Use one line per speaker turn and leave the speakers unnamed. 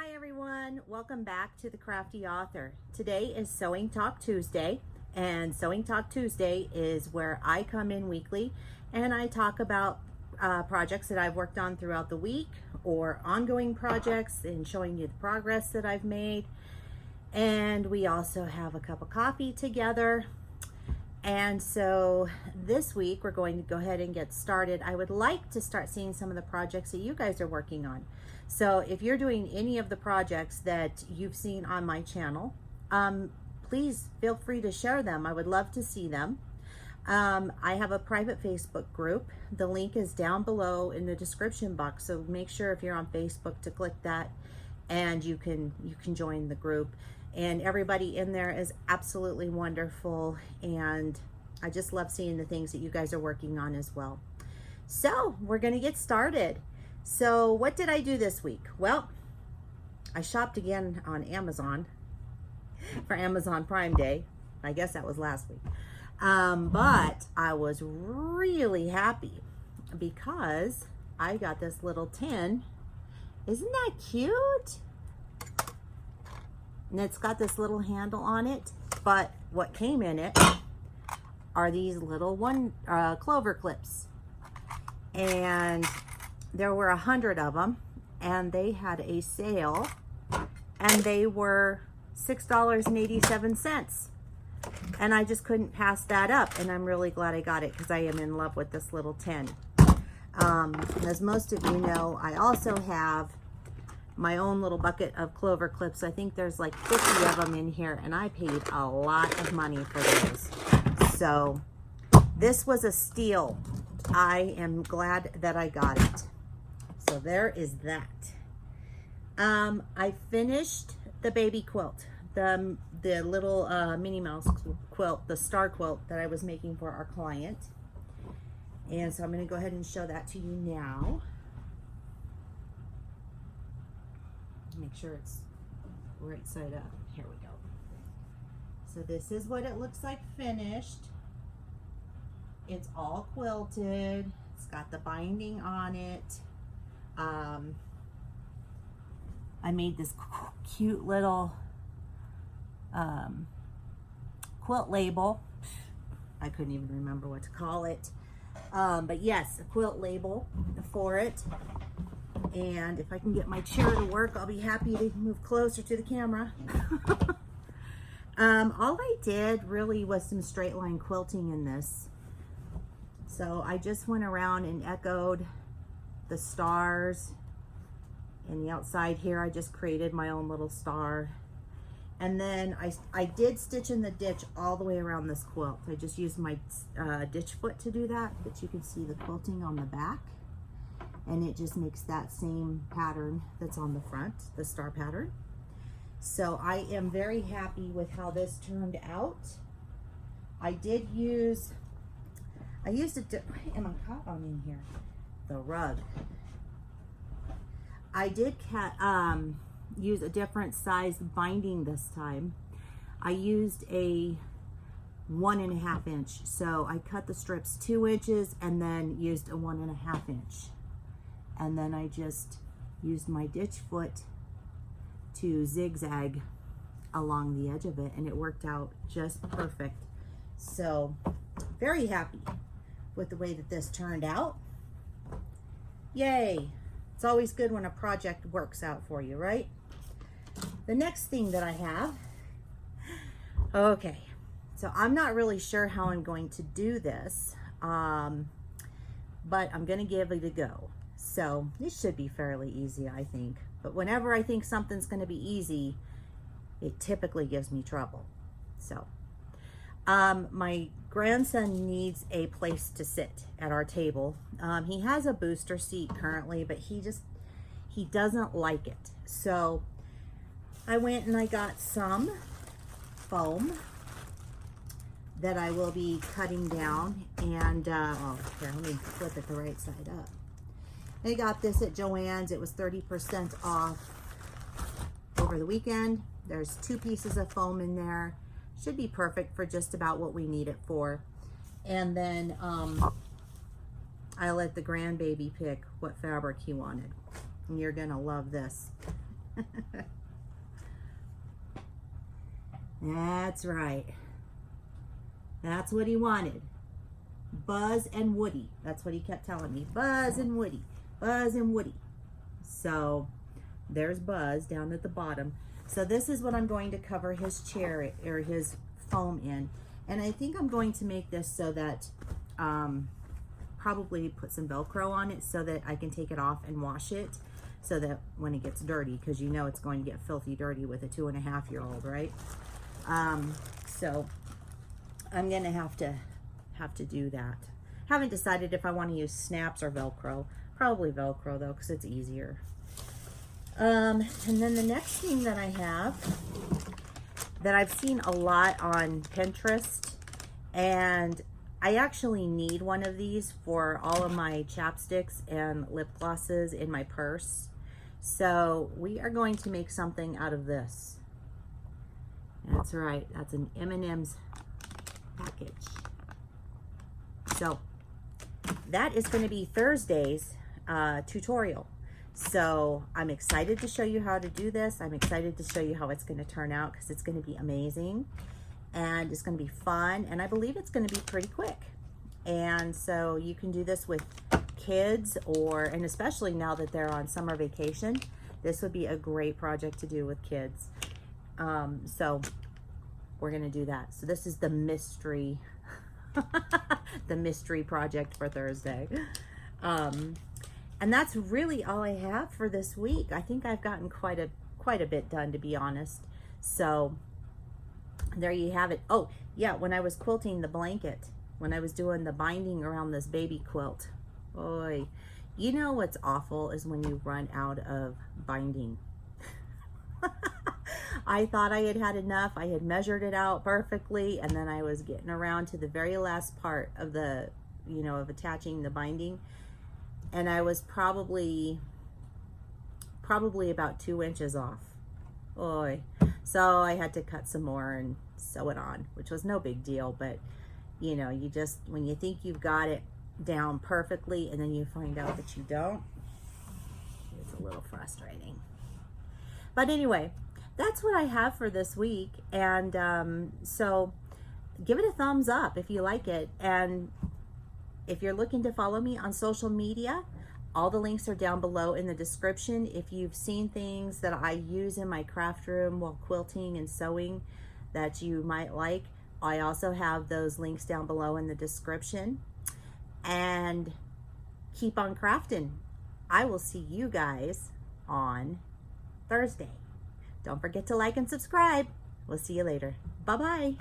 Hi everyone, welcome back to the Crafty Author. Today is Sewing Talk Tuesday, and Sewing Talk Tuesday is where I come in weekly and I talk about projects that I've worked on throughout the week or ongoing projects and showing you the progress that I've made. And we also have a cup of coffee together. And so this week we're going to go ahead and get started. I would like to start seeing some of the projects that you guys are working on. So if you're doing any of the projects that you've seen on my channel, please feel free to share them. I would love to see them. I have a private Facebook group. The link is down below in the description box. So make sure if you're on Facebook to click that and you can join the group. And everybody in there is absolutely wonderful. And I just love seeing the things that you guys are working on as well. So we're going to get started. So what did I do this week? Well, I shopped again on Amazon for Amazon Prime Day. I guess that was last week. But I was really happy because I got this little tin. Isn't that cute? And it's got this little handle on it, but what came in it are these little clover clips. And there were 100 of them, and they had a sale, and they were $6.87. And I just couldn't pass that up, and I'm really glad I got it because I am in love with this little tin. As most of you know, I also have my own little bucket of clover clips. I think there's like 50 of them in here, and I paid a lot of money for those. So this was a steal. I am glad that I got it. So there is that. I finished the baby quilt, the little Minnie Mouse quilt, the star quilt that I was making for our client. And so I'm going to go ahead and show that to you now. Make sure it's right side up. Here we go. So this is what it looks like finished. It's all quilted. It's got the binding on it. I made this cute little quilt label. I couldn't even remember what to call it. But yes, a quilt label for it. And if I can get my chair to work, I'll be happy to move closer to the camera. All I did really was some straight line quilting in this. So I just went around and echoed the stars. And the outside here, I just created my own little star. And then I did stitch in the ditch all the way around this quilt. I just used my ditch foot to do that, but you can see the quilting on the back. And it just makes that same pattern that's on the front, the star pattern. So I am very happy with how this turned out. I used why am I caught on in here? The rug. I did use a different size binding this time. I used a 1.5 inch. So I cut the strips 2 inches and then used a 1.5 inch. And then I just used my ditch foot to zigzag along the edge of it, and it worked out just perfect. So very happy with the way that this turned out. Yay. It's always good when a project works out for you, right? The next thing that I have, okay, so I'm not really sure how I'm going to do this, but I'm going to give it a go. So this should be fairly easy, I think. But whenever I think something's going to be easy, it typically gives me trouble. So my grandson needs a place to sit at our table. He has a booster seat currently, but he doesn't like it. So I went and I got some foam that I will be cutting down. And oh, here, let me flip it the right side up. I got this at Joann's. It was 30% off over the weekend. There's 2 pieces of foam in there. Should be perfect for just about what we need it for. And then I let the grandbaby pick what fabric he wanted. And you're gonna love this. That's right. That's what he wanted. Buzz and Woody. That's what he kept telling me. Buzz and Woody. Buzz and Woody. So there's Buzz down at the bottom. So this is what I'm going to cover his chair or his foam in. And I think I'm going to make this so that probably put some Velcro on it so that I can take it off and wash it, so that when it gets dirty, because you know it's going to get filthy dirty with a 2.5-year-old, right? So I'm gonna have to do that. Haven't decided if I want to use snaps or Velcro. Probably Velcro though, because it's easier. And then the next thing that I have that I've seen a lot on Pinterest, and I actually need one of these for all of my chapsticks and lip glosses in my purse. So we are going to make something out of this. That's right, that's an M&M's package. So that is going to be Thursday's tutorial. So I'm excited to show you how to do this. I'm excited to show you how it's going to turn out, because it's going to be amazing and it's going to be fun, and I believe it's going to be pretty quick. And so you can do this with kids, and especially now that they're on summer vacation, this would be a great project to do with kids. So we're going to do that. So this is the mystery the mystery project for Thursday. And that's really all I have for this week. I think I've gotten quite a bit done, to be honest. So there you have it. Oh yeah, when I was quilting the blanket, when I was doing the binding around this baby quilt, boy, you know what's awful is when you run out of binding. I thought I had had enough. I had measured it out perfectly, and then I was getting around to the very last part of the, of attaching the binding, and I was probably about 2 inches off. Boy. So I had to cut some more and sew it on, which was no big deal, but you just, when you think you've got it down perfectly and then you find out that you don't, it's a little frustrating. But anyway, that's what I have for this week. And so give it a thumbs up if you like it. And if you're looking to follow me on social media, all the links are down below in the description. If you've seen things that I use in my craft room while quilting and sewing that you might like, I also have those links down below in the description. And keep on crafting. I will see you guys on Thursday. Don't forget to like and subscribe. We'll see you later. Bye-bye.